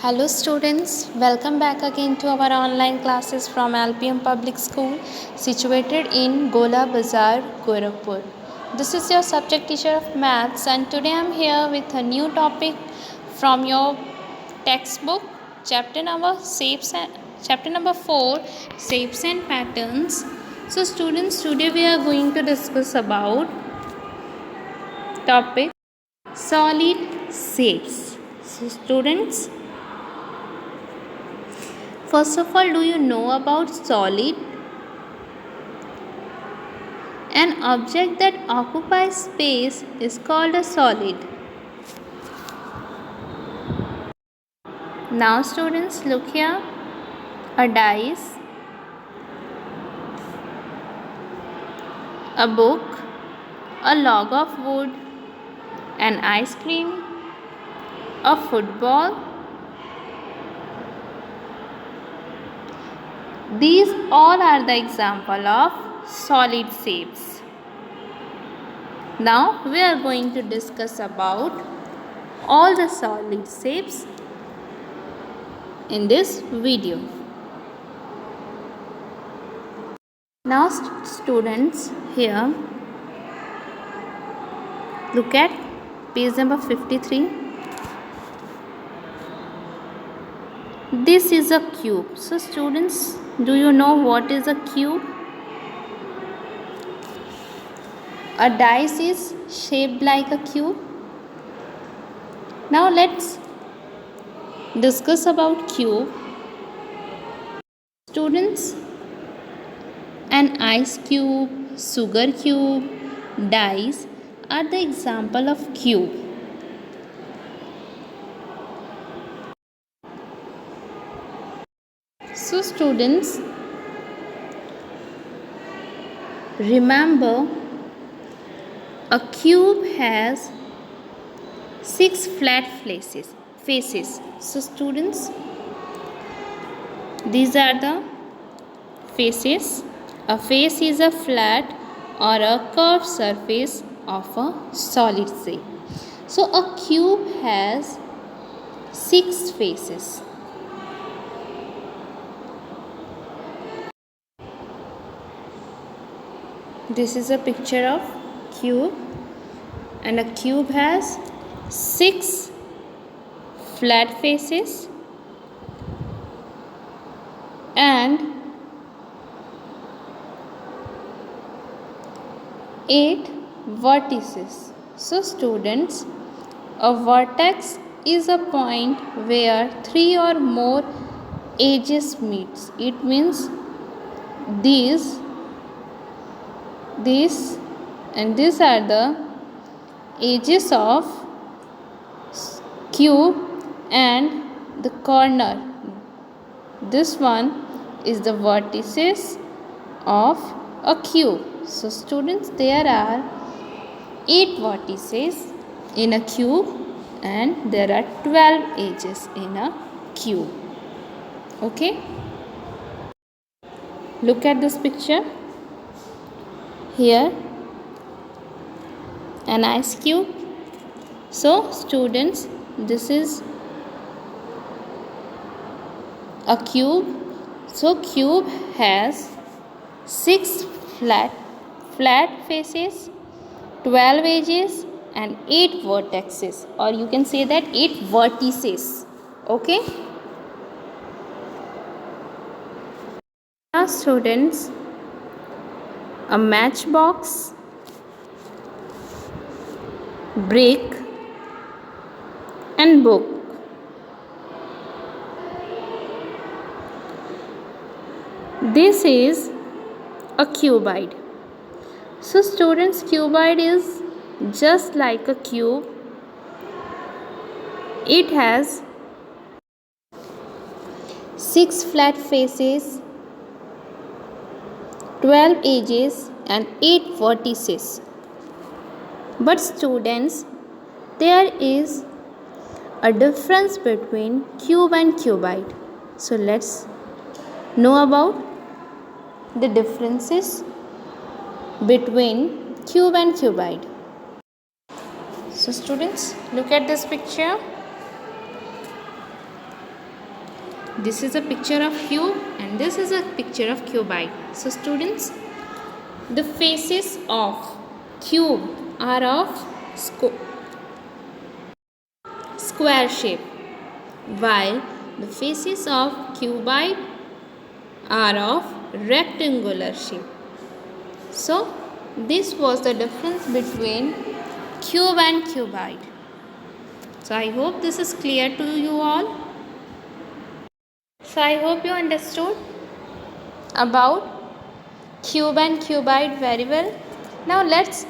Hello students, welcome back again to our online classes from LPM Public School situated in Gola Bazar, Gorakhpur. This is your subject teacher of maths and today I am here with a new topic from your textbook chapter number 4 shapes and patterns. So students, today we are going to discuss about topic solid shapes. So students, first of all, do you know about solid? An object that occupies space is called a solid. Now students, look here. A dice, a book, a log of wood, an ice cream, a football. These all are the example of solid shapes. Now we are going to discuss about all the solid shapes in this video. Now students, here look at page number 53. This is a cube. So students, do you know what is a cube? A dice is shaped like a cube. Now let's discuss about cube. Students, an ice cube, sugar cube, dice are the example of cube. So students, remember a cube has 6 flat faces. So students, these are the faces. A face is a flat or a curved surface of a solid shape. So a cube has 6 faces. This is a picture of cube, and a cube has 6 flat faces and 8 vertices. So students, a vertex is a point where 3 or more edges meets. It means these and these are the edges of cube and the corner. This one is the vertices of a cube. So students, there are 8 vertices in a cube and there are 12 edges in a cube. Okay? Look at this picture. Here an ice cube. So students, this is a cube. So cube has 6 flat faces, 12 edges and 8 vertices, or you can say that 8 vertices. Okay? Now students, a matchbox, brick and book. This is a cuboid. So students, cuboid is just like a cube. It has 6 flat faces, 12 edges and 8 vertices. But students, there is a difference between cube and cuboid. So let's know about the differences between cube and cuboid. So students, look at this picture. This is a picture of cube and this is a picture of cuboid. So students, the faces of cube are of square shape, while the faces of cuboid are of rectangular shape. So this was the difference between cube and cuboid. So I hope this is clear to you all. So I hope you understood about cube and cuboid very well. Now let's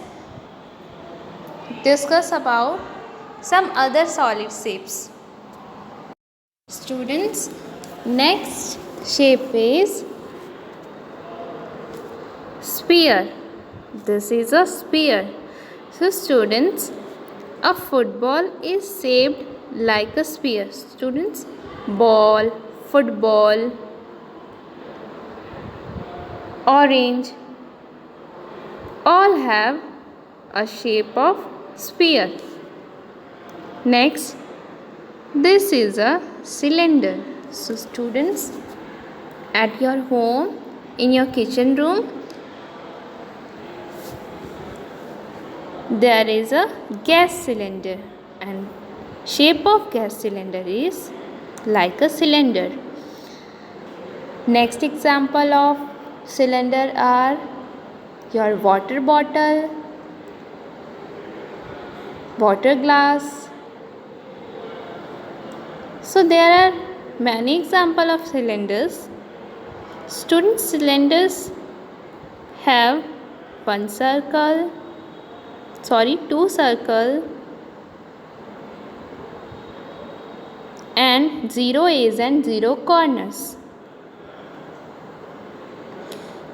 discuss about some other solid shapes. Students, next shape is sphere. This is a sphere. So students, a football is shaped like a sphere. Students, ball, football, orange, all have a shape of sphere. Next, this is a cylinder. So students, at your home, in your kitchen room, there is a gas cylinder and shape of gas cylinder is like a cylinder. Next example of cylinder are your water bottle, water glass. So there are many examples of cylinders. Student, cylinders have two circle and 0 edges and 0 corners.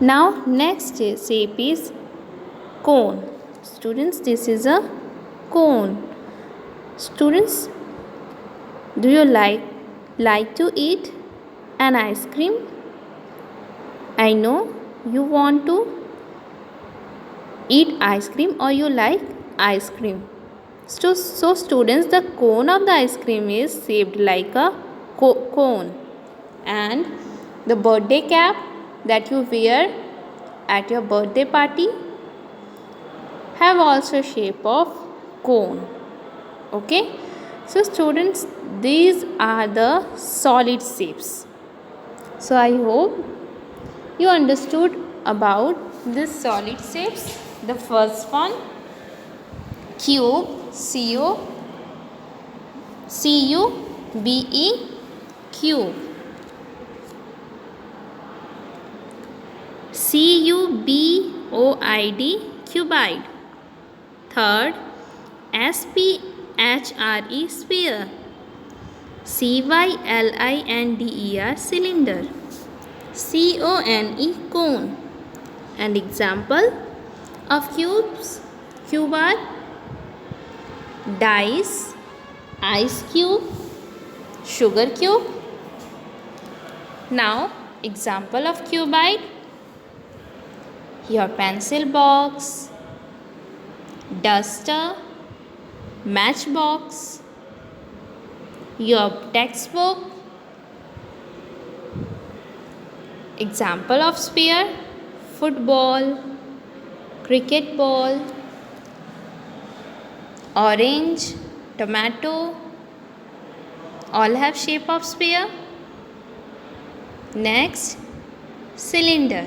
Now next shape is cone. Students, this is a cone. Students, do you like to eat an ice cream? I know you want to eat ice cream or you like ice cream. So students, the cone of the ice cream is shaped like a cone, and the birthday cap that you wear at your birthday party have also shape of cone. Okay, so students, these are the solid shapes. So I hope you understood about this solid shapes. The first one, cube, C-U-B-E, cube. C-U-B-O-I-D, cuboid. Third, S-P-H-R-E, sphere. C-Y-L-I-N-D-E-R, cylinder. C-O-N-E, cone. And example of cube are dice, ice cube, sugar cube. Now example of cuboid, your pencil box, duster, matchbox, your textbook. Example of sphere, football, cricket ball, orange, tomato, all have shape of sphere. Next, cylinder.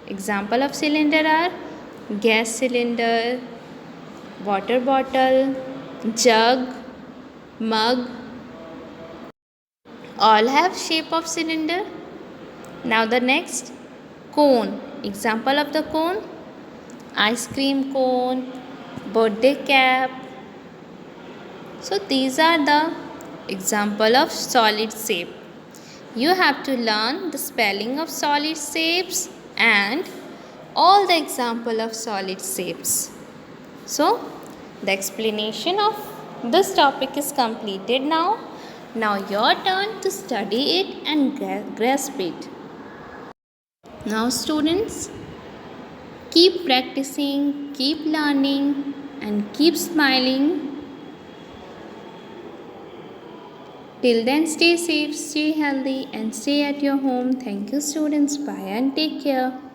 Example of cylinder are gas cylinder, water bottle, jug, mug, all have shape of cylinder. Now the next, cone. Example of the cone, ice cream cone, birthday cap. So these are the example of solid shape. You have to learn the spelling of solid shapes and all the example of solid shapes. So the explanation of this topic is completed now. Now your turn to study it and grasp it. Now students, keep practicing, keep learning and keep smiling. Till then, stay safe, stay healthy, and stay at your home. Thank you, students. Bye and take care.